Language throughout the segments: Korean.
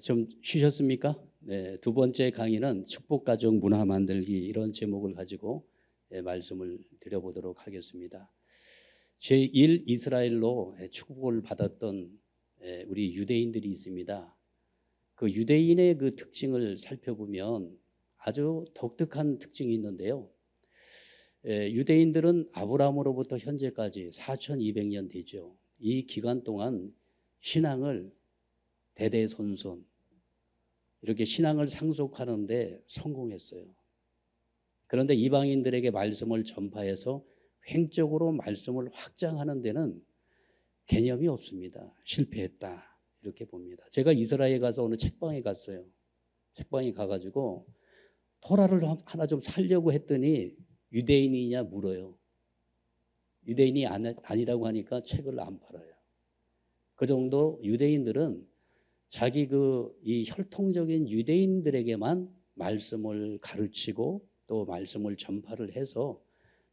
좀 쉬셨습니까? 네, 두 번째 강의는 축복가정 문화 만들기 이런 제목을 가지고 말씀을 드려보도록 하겠습니다. 제1 이스라엘로 축복을 받았던 우리 유대인들이 있습니다. 그 유대인의 그 특징을 살펴보면 아주 독특한 특징이 있는데요. 유대인들은 아브라함으로부터 현재까지 4200년 되죠. 이 기간 동안 신앙을 대대손손 이렇게 신앙을 상속하는데 성공했어요. 그런데 이방인들에게 말씀을 전파해서 횡적으로 말씀을 확장하는 데는 개념이 없습니다. 실패했다 이렇게 봅니다. 제가 이스라엘에 가서 어느 책방에 갔어요. 책방에 가가지고 토라를 하나 좀 살려고 했더니 유대인이냐 물어요. 유대인이 아니라고 하니까 책을 안 팔아요. 그 정도 유대인들은 자기 이 혈통적인 유대인들에게만 말씀을 가르치고 또 말씀을 전파를 해서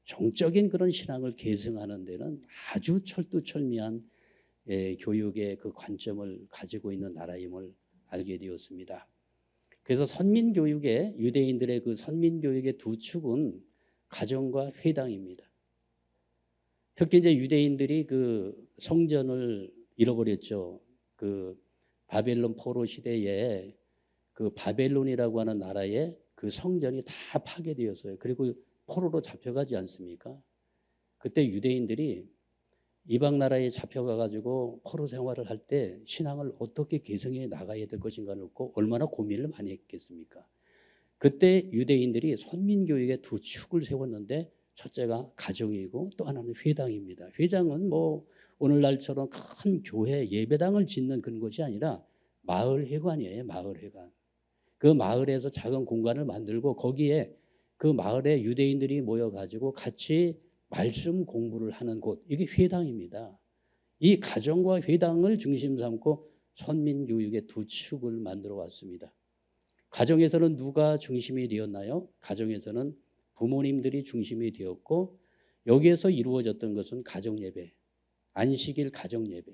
종적인 그런 신앙을 계승하는 데는 아주 철두철미한 교육의 그 관점을 가지고 있는 나라임을 알게 되었습니다. 그래서 선민교육의 유대인들의 그 선민교육의 두 축은 가정과 회당입니다. 특히 이제 유대인들이 그 성전을 잃어버렸죠. 그 바벨론 포로 시대에 그 바벨론이라고 하는 나라의 그 성전이 다 파괴되었어요. 그리고 포로로 잡혀가지 않습니까? 그때 유대인들이 이방 나라에 잡혀가 가지고 포로 생활을 할 때 신앙을 어떻게 개성해 나가야 될 것인가를 놓고 얼마나 고민을 많이 했겠습니까? 그때 유대인들이 선민교육의 두 축을 세웠는데 첫째가 가정이고 또 하나는 회당입니다. 회당은 뭐 오늘날처럼 큰 교회 예배당을 짓는 그런 것이 아니라 마을회관이에요. 마을회관. 그 마을에서 작은 공간을 만들고 거기에 그 마을에 유대인들이 모여가지고 같이 말씀 공부를 하는 곳, 이게 회당입니다. 이 가정과 회당을 중심 삼고 선민교육의 두 축을 만들어 왔습니다. 가정에서는 누가 중심이 되었나요? 가정에서는 부모님들이 중심이 되었고 여기에서 이루어졌던 것은 가정예배, 안식일 가정예배,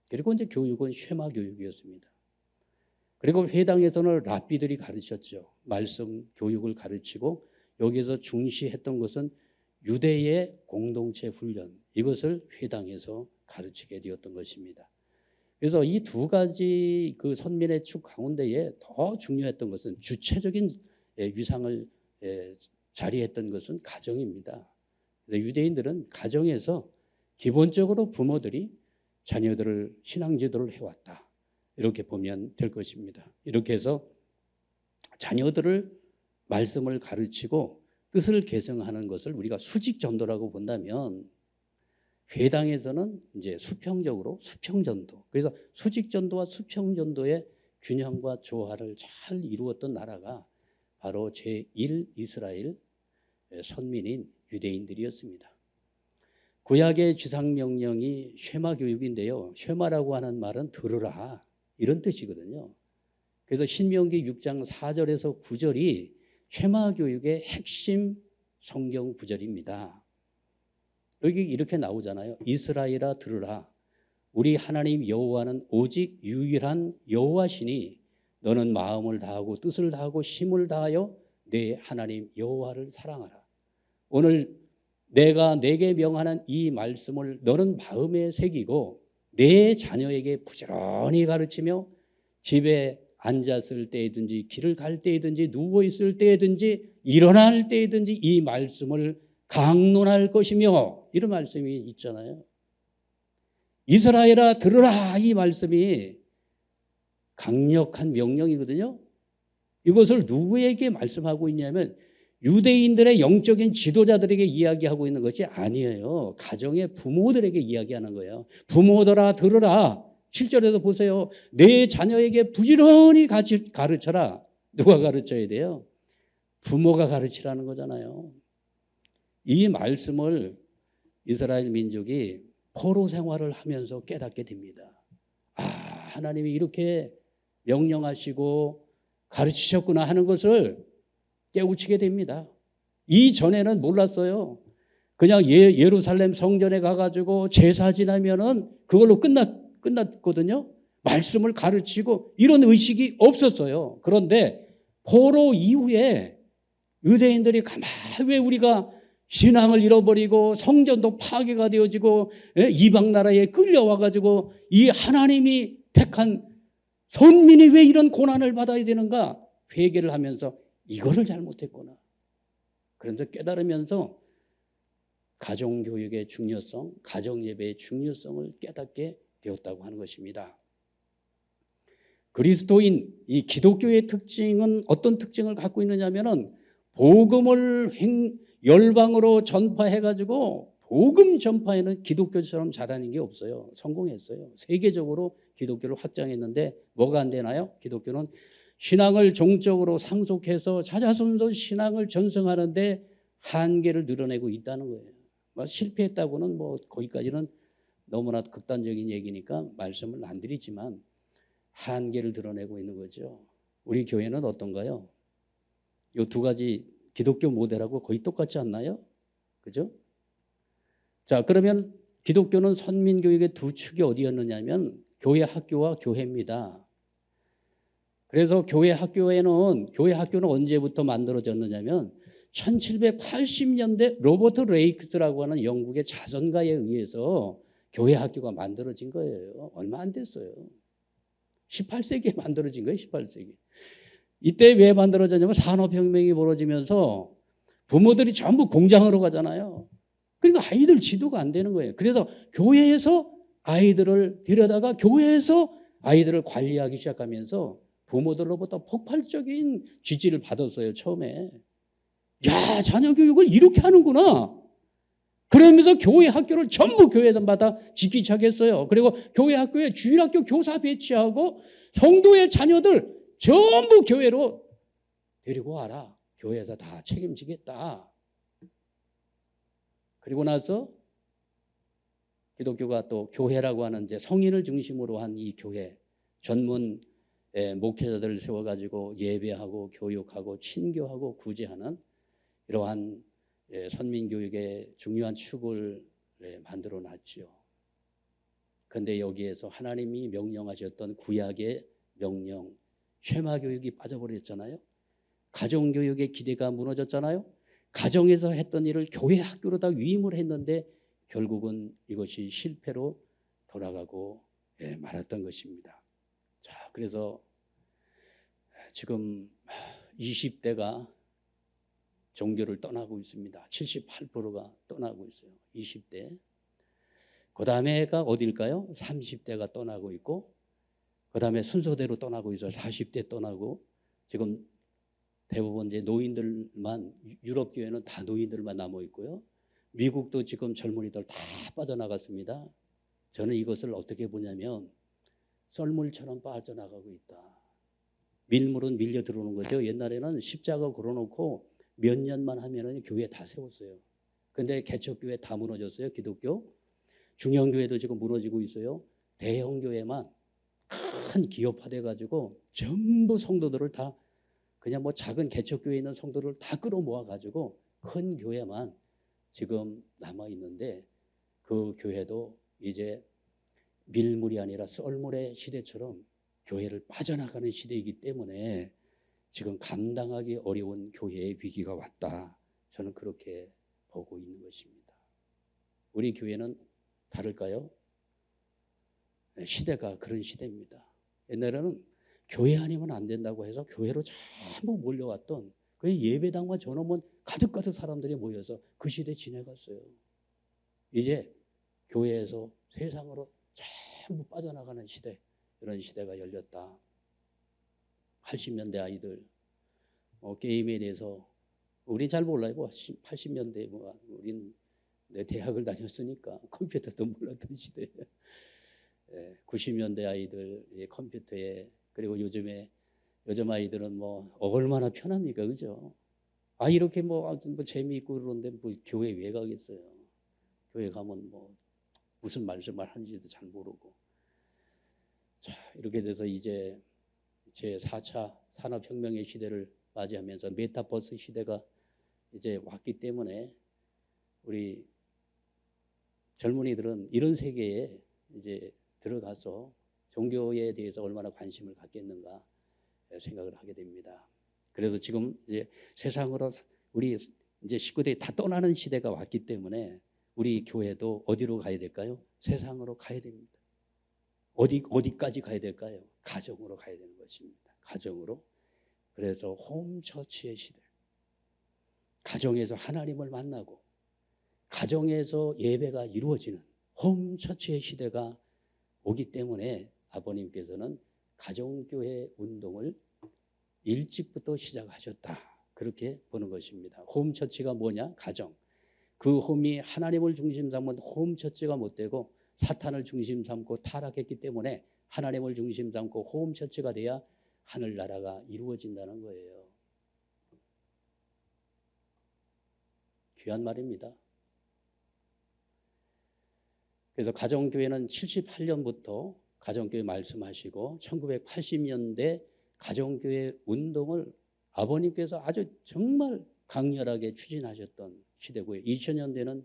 그리고 이제 교육은 쉐마 교육이었습니다. 그리고 회당에서는 랍비들이 가르쳤죠. 말씀 교육을 가르치고 여기에서 중시했던 것은 유대의 공동체 훈련, 이것을 회당에서 가르치게 되었던 것입니다. 그래서 이 두 가지 그 선민의 축 가운데에 더 중요했던 것은 주체적인 위상을 자리했던 것은 가정입니다. 유대인들은 가정에서 기본적으로 부모들이 자녀들을 신앙 지도를 해왔다. 이렇게 보면 될 것입니다. 이렇게 해서 자녀들을 말씀을 가르치고 뜻을 계승하는 것을 우리가 수직 전도라고 본다면 회당에서는 이제 수평적으로 수평전도, 그래서 수직전도와 수평전도의 균형과 조화를 잘 이루었던 나라가 바로 제1 이스라엘 선민인 유대인들이었습니다. 구약의 주상명령이 쉐마 교육인데요. 쉐마라고 하는 말은 들으라 이런 뜻이거든요. 그래서 신명기 6장 4절에서 9절이 쉐마 교육의 핵심 성경 구절입니다. 여기 이렇게 나오잖아요. 이스라엘아 들으라. 우리 하나님 여호와는 오직 유일한 여호와시니 너는 마음을 다하고 뜻을 다하고 힘을 다하여 내 하나님 여호와를 사랑하라. 오늘 내가 내게 명하는 이 말씀을 너는 마음에 새기고 내 자녀에게 부지런히 가르치며 집에 앉았을 때든지 길을 갈 때든지 누워 있을 때든지 일어날 때든지 이 말씀을 강론할 것이며, 이런 말씀이 있잖아요. 이스라엘아 들으라, 이 말씀이 강력한 명령이거든요. 이것을 누구에게 말씀하고 있냐면 유대인들의 영적인 지도자들에게 이야기하고 있는 것이 아니에요. 가정의 부모들에게 이야기하는 거예요. 부모들아 들으라. 7절에서 보세요. 내 자녀에게 부지런히 가르쳐라. 누가 가르쳐야 돼요? 부모가 가르치라는 거잖아요. 이 말씀을 이스라엘 민족이 포로 생활을 하면서 깨닫게 됩니다. 아, 하나님이 이렇게 명령하시고 가르치셨구나 하는 것을 깨우치게 됩니다. 이전에는 몰랐어요. 그냥 예루살렘 성전에 가가지고 제사 지나면은 그걸로 끝났거든요. 말씀을 가르치고 이런 의식이 없었어요. 그런데 포로 이후에 유대인들이 가만히 왜 우리가 신앙을 잃어버리고 성전도 파괴가 되어지고 이방 나라에 끌려와 가지고 이 하나님이 택한 선민이 왜 이런 고난을 받아야 되는가 회개를 하면서 이거를 잘못했구나. 그러면서 깨달으면서 가정교육의 중요성, 가정예배의 중요성을 깨닫게 되었다고 하는 것입니다. 그리스도인, 이 기독교의 특징은 어떤 특징을 갖고 있느냐면은 복음을 열방으로 전파해가지고 복음 전파에는 기독교처럼 잘하는 게 없어요. 성공했어요. 세계적으로 기독교를 확장했는데 뭐가 안 되나요? 기독교는 신앙을 종적으로 상속해서 자자손손 신앙을 전승하는데 한계를 늘어내고 있다는 거예요. 뭐 실패했다고는 뭐 거기까지는 너무나 극단적인 얘기니까 말씀을 안 드리지만 한계를 드러내고 있는 거죠. 우리 교회는 어떤가요? 이 두 가지 기독교 모델하고 거의 똑같지 않나요? 그죠? 자, 그러면 기독교는 선민교육의 두 축이 어디였느냐면 교회 학교와 교회입니다. 그래서 교회 학교는 언제부터 만들어졌느냐면 1780년대 로버트 레이크스라고 하는 영국의 자선가에 의해서 교회 학교가 만들어진 거예요. 얼마 안 됐어요. 18세기에 만들어진 거예요. 18세기. 이때 왜 만들어졌냐면 산업혁명이 벌어지면서 부모들이 전부 공장으로 가잖아요. 그러니까 아이들 지도가 안 되는 거예요. 그래서 교회에서 아이들을 데려다가 교회에서 아이들을 관리하기 시작하면서 부모들로부터 폭발적인 지지를 받았어요. 처음에. 야, 자녀 교육을 이렇게 하는구나. 그러면서 교회 학교를 전부 교회마다 짓기 시작했어요. 그리고 교회 학교에 주일학교 교사 배치하고 성도의 자녀들 전부 교회로 데리고 와라. 교회에서 다 책임지겠다. 그리고 나서 기독교가 또 교회라고 하는 이제 성인을 중심으로 한 이 교회 전문 목회자들을 세워가지고 예배하고 교육하고 친교하고 구제하는 이러한 선민교육의 중요한 축을 만들어 놨죠. 그런데 여기에서 하나님이 명령하셨던 구약의 명령, 쉐마교육이 빠져버렸잖아요. 가정교육의 기대가 무너졌잖아요. 가정에서 했던 일을 교회 학교로다 위임을 했는데 결국은 이것이 실패로 돌아가고 말았던 것입니다. 자, 그래서 지금 20대가 종교를 떠나고 있습니다. 78%가 떠나고 있어요. 20대. 그 다음에가 어딜까요? 30대가 떠나고 있고 그 다음에 순서대로 떠나고 있어요. 40대 떠나고 지금 대부분 이제 노인들만 유럽 교회는 다 노인들만 남아 있고요. 미국도 지금 젊은이들 다 빠져나갔습니다. 저는 이것을 어떻게 보냐면 썰물처럼 빠져나가고 있다. 밀물은 밀려 들어오는 거죠. 옛날에는 십자가 걸어놓고 몇 년만 하면은 교회 다 세웠어요. 근데 개척교회 다 무너졌어요. 기독교. 중형교회도 지금 무너지고 있어요. 대형교회만 큰 기업화돼 가지고 전부 성도들을 다 그냥 뭐 작은 개척교회에 있는 성도를 다 끌어모아 가지고 큰 교회만 지금 남아 있는데 그 교회도 이제 밀물이 아니라 썰물의 시대처럼 교회를 빠져나가는 시대이기 때문에 지금 감당하기 어려운 교회의 위기가 왔다. 저는 그렇게 보고 있는 것입니다. 우리 교회는 다를까요? 시대가 그런 시대입니다. 옛날에는 교회 아니면 안 된다고 해서 교회로 전부 몰려왔던 그 예배당과 전원은 가득가득 사람들이 모여서 그 시대 지내갔어요. 이제 교회에서 세상으로 전부 빠져나가는 시대, 이런 시대가 열렸다. 80년대 아이들 게임에 대해서 우린 잘 몰라요. 80년대 우린 내 대학을 다녔으니까 컴퓨터도 몰랐던 시대. 90년대 아이들 컴퓨터에 그리고 요즘 아이들은 뭐 얼마나 편합니까, 그죠? 이렇게 뭐 재미있고 그러는데 뭐 교회 왜 가겠어요? 교회 가면 뭐 무슨 말씀을 하는지도 잘 모르고. 자, 이렇게 돼서 이제 제 4차 산업혁명의 시대를 맞이하면서 메타버스 시대가 이제 왔기 때문에 우리 젊은이들은 이런 세계에 이제 들어가서 종교에 대해서 얼마나 관심을 갖겠는가 생각을 하게 됩니다. 그래서 지금 이제 세상으로 우리 이제 식구들이 다 떠나는 시대가 왔기 때문에 우리 교회도 어디로 가야 될까요? 세상으로 가야 됩니다. 어디까지 가야 될까요? 가정으로 가야 되는 것입니다. 가정으로. 그래서 홈처치의 시대. 가정에서 하나님을 만나고 가정에서 예배가 이루어지는 홈처치의 시대가 오기 때문에 아버님께서는 가정교회 운동을 일찍부터 시작하셨다. 그렇게 보는 것입니다. 홈처치가 뭐냐? 가정. 그 홈이 하나님을 중심 삼은 홈처치가 못 되고 사탄을 중심 삼고 타락했기 때문에 하나님을 중심 삼고 홈처치가 돼야 하늘나라가 이루어진다는 거예요. 귀한 말입니다. 그래서 가정교회는 78년부터 가정교회 말씀하시고 1980년대 가정교회 운동을 아버님께서 아주 정말 강렬하게 추진하셨던 시대고요. 2000년대는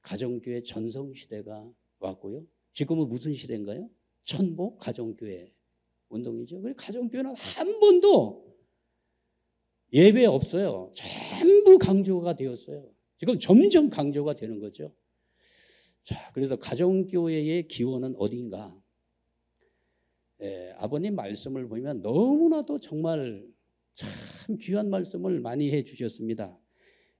가정교회 전성시대가 왔고요. 지금은 무슨 시대인가요? 천복 가정교회 운동이죠. 그래서 가정교회는 한 번도 예배 없어요. 전부 강조가 되었어요. 지금 점점 강조가 되는 거죠. 자, 그래서 가정교회의 기원은 어딘가? 아버님 말씀을 보면 너무나도 정말 참 귀한 말씀을 많이 해주셨습니다.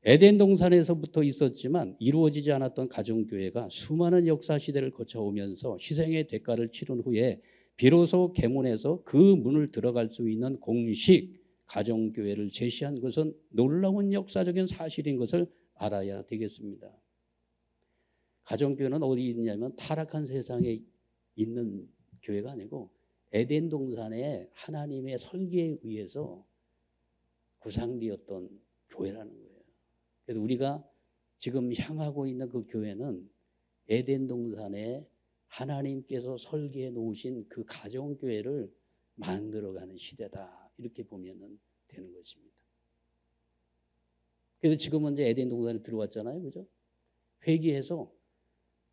에덴 동산에서부터 있었지만 이루어지지 않았던 가정교회가 수많은 역사 시대를 거쳐오면서 희생의 대가를 치른 후에 비로소 계문에서 그 문을 들어갈 수 있는 공식 가정교회를 제시한 것은 놀라운 역사적인 사실인 것을 알아야 되겠습니다. 가정교회는 어디 있냐면 타락한 세상에 있는 교회가 아니고 에덴 동산에 하나님의 설계에 의해서 구상되었던 교회라는 거예요. 그래서 우리가 지금 향하고 있는 그 교회는 에덴 동산에 하나님께서 설계해 놓으신 그 가정교회를 만들어가는 시대다. 이렇게 보면 되는 것입니다. 그래서 지금은 이제 에덴 동산에 들어왔잖아요. 그죠? 회개해서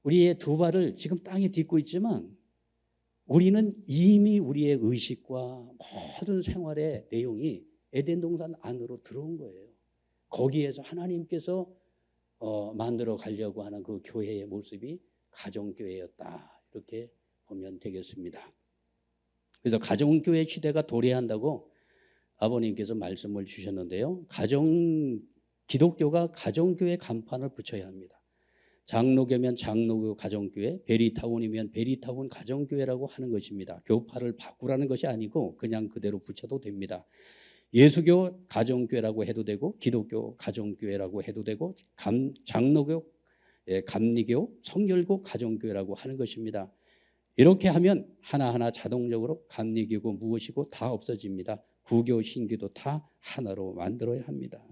우리의 두 발을 지금 땅에 딛고 있지만 우리는 이미 우리의 의식과 모든 생활의 내용이 에덴 동산 안으로 들어온 거예요. 거기에서 하나님께서 만들어 가려고 하는 그 교회의 모습이 가정교회였다. 이렇게 보면 되겠습니다. 그래서 가정교회 시대가 도래한다고 아버님께서 말씀을 주셨는데요. 기독교가 가정교회 간판을 붙여야 합니다. 장로교면 장로교 가정교회, 베리타운이면 베리타운 가정교회라고 하는 것입니다. 교파를 바꾸라는 것이 아니고 그냥 그대로 붙여도 됩니다. 예수교 가정교회라고 해도 되고 기독교 가정교회라고 해도 되고 장로교, 감리교, 성결교 가정교회라고 하는 것입니다. 이렇게 하면 하나하나 자동적으로 감리교고 무엇이고 다 없어집니다. 구교, 신교도 다 하나로 만들어야 합니다.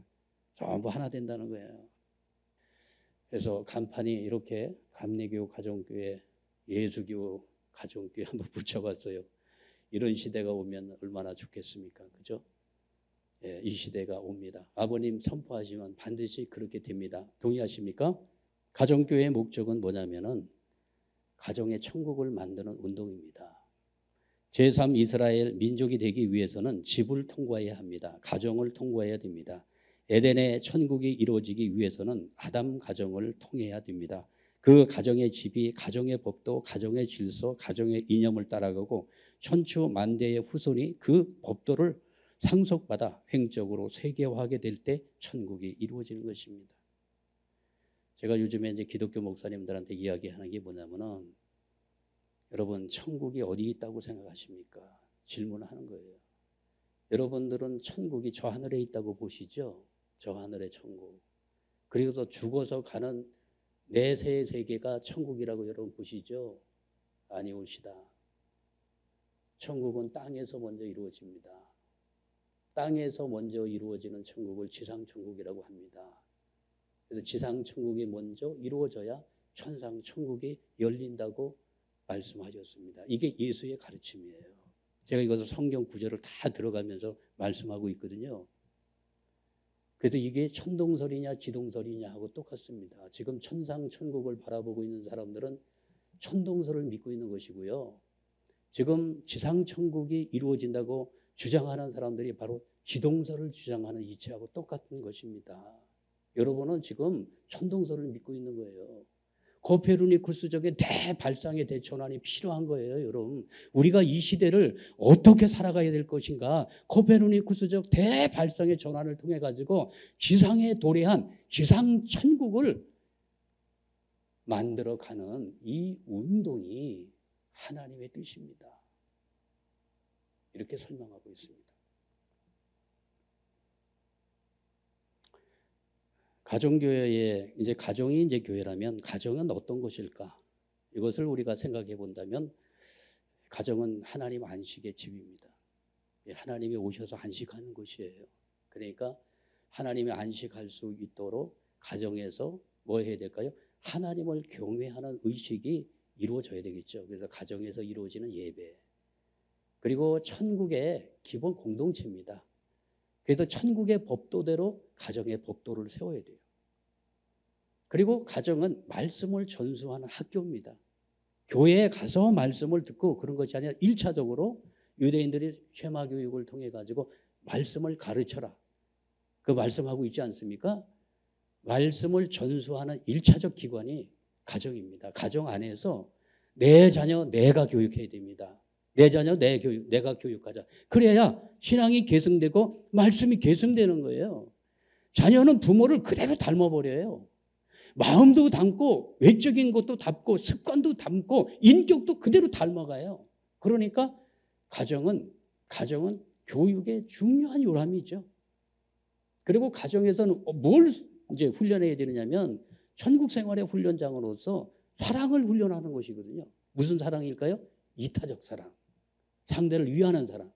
전부 하나 된다는 거예요. 그래서 간판이 이렇게 감리교 가정교회, 예수교 가정교회 한번 붙여봤어요. 이런 시대가 오면 얼마나 좋겠습니까? 그죠? 이 시대가 옵니다. 아버님 선포하시면 반드시 그렇게 됩니다. 동의하십니까? 가정교회의 목적은 뭐냐면은 가정의 천국을 만드는 운동입니다. 제3 이스라엘 민족이 되기 위해서는 집을 통과해야 합니다. 가정을 통과해야 됩니다. 에덴의 천국이 이루어지기 위해서는 아담 가정을 통해야 됩니다. 그 가정의 집이 가정의 법도 가정의 질서, 가정의 이념을 따라가고 천추만대의 후손이 그 법도를 상속받아 횡적으로 세계화하게 될 때 천국이 이루어지는 것입니다. 제가 요즘에 이제 기독교 목사님들한테 이야기하는 게 뭐냐면은 여러분 천국이 어디 있다고 생각하십니까? 질문하는 거예요. 여러분들은 천국이 저 하늘에 있다고 보시죠? 저 하늘의 천국. 그리고서 죽어서 가는 내세의 세계가 천국이라고 여러분 보시죠? 아니오시다. 천국은 땅에서 먼저 이루어집니다. 땅에서 먼저 이루어지는 천국을 지상천국이라고 합니다. 그래서 지상천국이 먼저 이루어져야 천상천국이 열린다고 말씀하셨습니다. 이게 예수의 가르침이에요. 제가 이것을 성경 구절을 다 들어가면서 말씀하고 있거든요. 그래서 이게 천동설이냐 지동설이냐 하고 똑같습니다. 지금 천상천국을 바라보고 있는 사람들은 천동설을 믿고 있는 것이고요. 지금 지상천국이 이루어진다고 주장하는 사람들이 바로 지동설을 주장하는 이치하고 똑같은 것입니다. 여러분은 지금 천동설을 믿고 있는 거예요. 코페르니쿠스적인 대발상의 대전환이 필요한 거예요, 여러분. 우리가 이 시대를 어떻게 살아가야 될 것인가? 코페르니쿠스적 대발상의 전환을 통해 가지고 지상에 도래한 지상 천국을 만들어가는 이 운동이 하나님의 뜻입니다. 이렇게 설명하고 있습니다. 가정교회에 이제 가정이 이제 교회라면 가정은 어떤 것일까? 이것을 우리가 생각해 본다면 가정은 하나님 안식의 집입니다. 하나님이 오셔서 안식하는 곳이에요. 그러니까 하나님이 안식할 수 있도록 가정에서 뭐 해야 될까요? 하나님을 경외하는 의식이 이루어져야 되겠죠. 그래서 가정에서 이루어지는 예배. 그리고 천국의 기본 공동체입니다. 그래서 천국의 법도대로 가정의 법도를 세워야 돼요. 그리고 가정은 말씀을 전수하는 학교입니다. 교회에 가서 말씀을 듣고 그런 것이 아니라 1차적으로 유대인들이 쉐마 교육을 통해 가지고 말씀을 가르쳐라. 그 말씀하고 있지 않습니까? 말씀을 전수하는 1차적 기관이 가정입니다. 가정 안에서 내 자녀 내가 교육해야 됩니다. 내 자녀 내가 교육하자. 그래야 신앙이 계승되고 말씀이 계승되는 거예요. 자녀는 부모를 그대로 닮아버려요. 마음도 닮고 외적인 것도 닮고 습관도 닮고 인격도 그대로 닮아가요. 그러니까 가정은 교육의 중요한 요람이죠. 그리고 가정에서는 뭘 이제 훈련해야 되느냐면 천국 생활의 훈련장으로서 사랑을 훈련하는 것이거든요. 무슨 사랑일까요? 이타적 사랑. 상대를 위하는 사랑.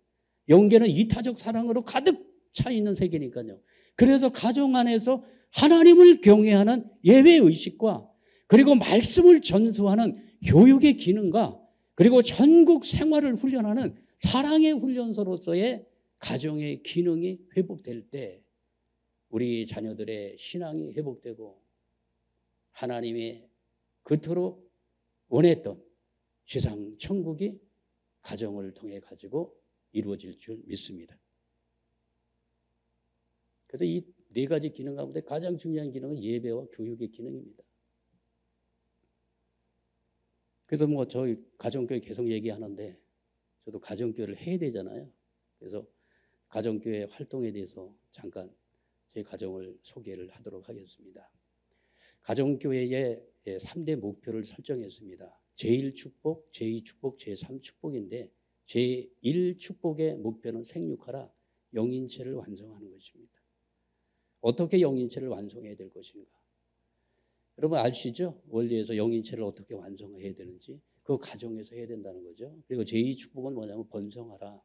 영계는 이타적 사랑으로 가득 차 있는 세계니까요. 그래서 가정 안에서 하나님을 경외하는 예배의식과 그리고 말씀을 전수하는 교육의 기능과 그리고 천국 생활을 훈련하는 사랑의 훈련소로서의 가정의 기능이 회복될 때 우리 자녀들의 신앙이 회복되고 하나님이 그토록 원했던 지상 천국이 가정을 통해 가지고 이루어질 줄 믿습니다. 그래서 이 네 가지 기능 가운데 가장 중요한 기능은 예배와 교육의 기능입니다. 그래서 뭐 저희 가정교회 계속 얘기하는데 저도 가정교회를 해야 되잖아요. 그래서 가정교회 활동에 대해서 잠깐 제 가정을 소개를 하도록 하겠습니다. 가정교회의 3대 목표를 설정했습니다. 제1축복, 제2축복, 제3축복인데 제1축복의 목표는 생육하라, 영인체를 완성하는 것입니다. 어떻게 영인체를 완성해야 될 것인가? 여러분 아시죠? 원리에서 영인체를 어떻게 완성해야 되는지 그 가정에서 해야 된다는 거죠. 그리고 제2축복은 뭐냐면 번성하라.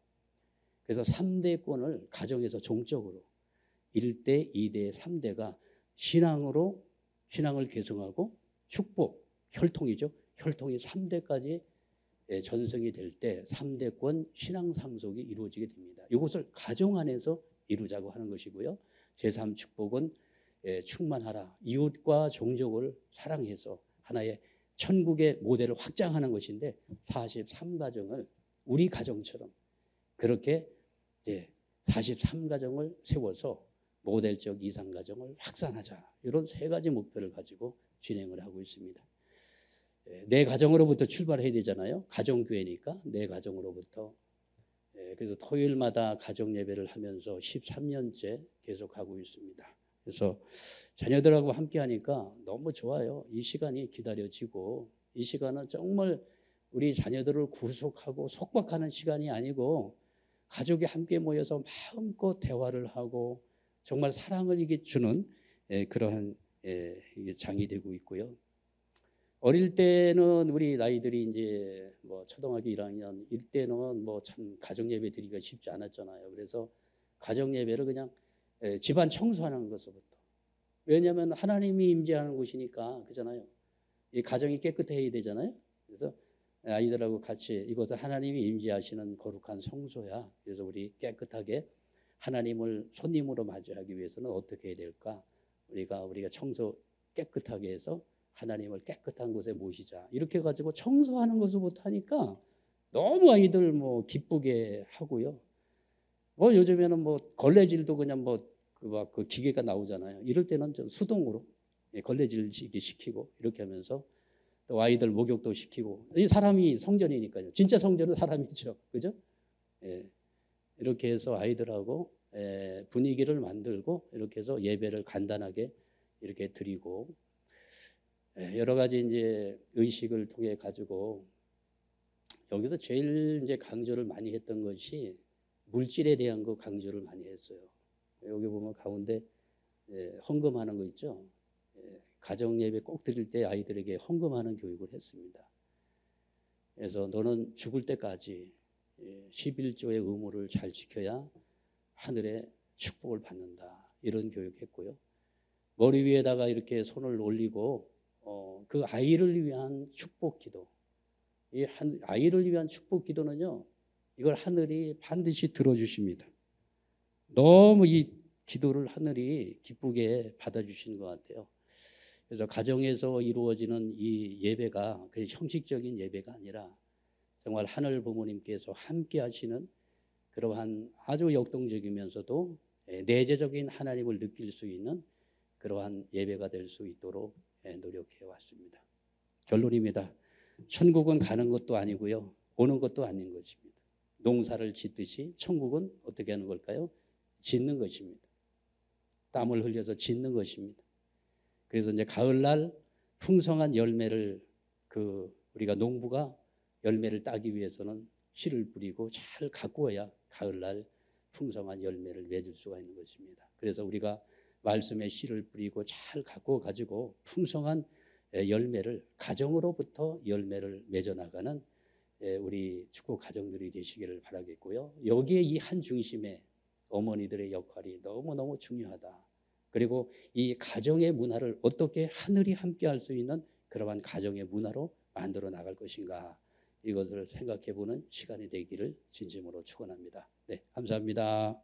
그래서 3대권을 가정에서 종적으로 1대, 2대, 3대가 신앙을 계승하고 축복, 혈통이죠. 혈통이 3대까지 전승이 될 때 3대권 신앙 상속이 이루어지게 됩니다. 이것을 가정 안에서 이루자고 하는 것이고요. 제3축복은 충만하라. 이웃과 종족을 사랑해서 하나의 천국의 모델을 확장하는 것인데 43가정을 우리 가정처럼 그렇게 43가정을 세워서 모델적 이상가정을 확산하자. 이런 세 가지 목표를 가지고 진행을 하고 있습니다. 내 가정으로부터 출발해야 되잖아요. 가정교회니까 내 가정으로부터. 그래서 토요일마다 가정 예배를 하면서 13년째 계속하고 있습니다. 그래서 자녀들하고 함께 하니까 너무 좋아요. 이 시간이 기다려지고 이 시간은 정말 우리 자녀들을 구속하고 속박하는 시간이 아니고 가족이 함께 모여서 마음껏 대화를 하고 정말 사랑을 이게 주는 그러한 장이 되고 있고요. 어릴 때는 우리 나이들이 이제 뭐 초등학교 1학년 이때는 뭐 참 가정 예배 드리기가 쉽지 않았잖아요. 그래서 가정 예배를 그냥 집안 청소하는 것부터. 왜냐하면 하나님이 임재하는 곳이니까 그잖아요. 이 가정이 깨끗해야 되잖아요. 그래서 아이들하고 같이 이것은 하나님이 임재하시는 거룩한 성소야. 그래서 우리 깨끗하게 하나님을 손님으로 맞이하기 위해서는 어떻게 해야 될까? 우리가 청소 깨끗하게 해서 하나님을 깨끗한 곳에 모시자. 이렇게 가지고 청소하는 것부터 하니까 너무 아이들 뭐 기쁘게 하고요. 뭐 요즘에는 뭐 걸레질도 그냥 뭐 그 기계가 나오잖아요. 이럴 때는 좀 수동으로 걸레질 시키고 이렇게 하면서 또 아이들 목욕도 시키고 이 사람이 성전이니까요. 진짜 성전은 사람이죠. 그죠? 예. 이렇게 해서 아이들하고 분위기를 만들고 이렇게 해서 예배를 간단하게 이렇게 드리고 여러 가지 이제 의식을 통해 가지고 여기서 제일 이제 강조를 많이 했던 것이 물질에 대한 거 강조를 많이 했어요. 여기 보면 가운데 헌금하는 거 있죠. 가정 예배 꼭 드릴 때 아이들에게 헌금하는 교육을 했습니다. 그래서 너는 죽을 때까지 11조의 의무를 잘 지켜야 하늘의 축복을 받는다. 이런 교육했고요. 머리 위에다가 이렇게 손을 올리고 그 아이를 위한 축복 기도. 이 아이를 위한 축복 기도는요. 이걸 하늘이 반드시 들어주십니다. 너무 이 기도를 하늘이 기쁘게 받아주시는 것 같아요. 그래서 가정에서 이루어지는 이 예배가 그 형식적인 예배가 아니라 정말 하늘 부모님께서 함께 하시는 그러한 아주 역동적이면서도 내재적인 하나님을 느낄 수 있는 그러한 예배가 될 수 있도록 노력해 왔습니다. 결론입니다. 천국은 가는 것도 아니고요. 오는 것도 아닌 것입니다. 농사를 짓듯이 천국은 어떻게 하는 걸까요? 짓는 것입니다. 땀을 흘려서 짓는 것입니다. 그래서 이제 가을날 풍성한 열매를 우리가 농부가 열매를 따기 위해서는 씨를 뿌리고 잘 가꾸어야 가을날 풍성한 열매를 맺을 수가 있는 것입니다. 그래서 우리가 말씀의 씨를 뿌리고 잘 가꾸어 가지고 풍성한 열매를 가정으로부터 열매를 맺어 나가는 우리 축복 가정들이 되시기를 바라겠고요. 여기에 이 한 중심에 어머니들의 역할이 너무너무 중요하다. 그리고 이 가정의 문화를 어떻게 하늘이 함께 할 수 있는 그러한 가정의 문화로 만들어 나갈 것인가 이것을 생각해 보는 시간이 되기를 진심으로 축원합니다. 네, 감사합니다.